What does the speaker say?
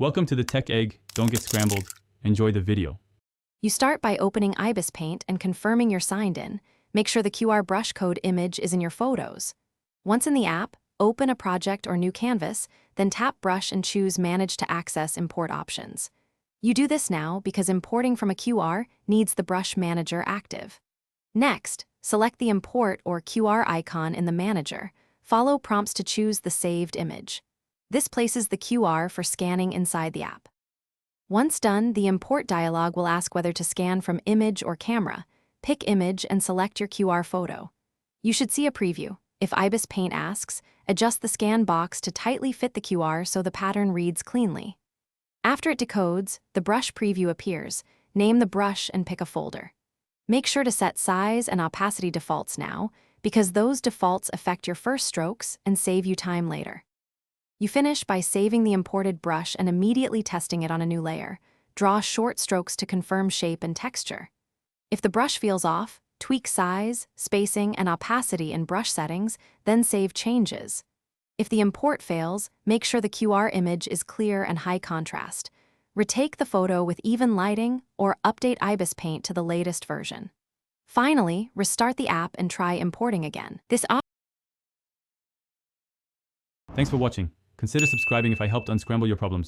Welcome to the Tech Egg. Don't get scrambled. Enjoy the video. You start by opening Ibis Paint and confirming you're signed in. Make sure the QR brush code image is in your photos. Once in the app, open a project or new canvas, then tap Brush and choose Manage to access import options. You do this now because importing from a QR needs the Brush Manager active. Next, select the import or QR icon in the manager. Follow prompts to choose the saved image. This places the QR for scanning inside the app. Once done, the import dialog will ask whether to scan from image or camera. Pick image and select your QR photo. You should see a preview. If Ibis Paint asks, adjust the scan box to tightly fit the QR so the pattern reads cleanly. After it decodes, the brush preview appears. Name the brush and pick a folder. Make sure to set size and opacity defaults now, because those defaults affect your first strokes and save you time later. You finish by saving the imported brush and immediately testing it on a new layer. Draw short strokes to confirm shape and texture. If the brush feels off, tweak size, spacing, and opacity in brush settings, then save changes. If the import fails, make sure the QR image is clear and high contrast. Retake the photo with even lighting or update Ibis Paint to the latest version. Finally, restart the app and try importing again. Thanks for watching. Consider subscribing if I helped unscramble your problems.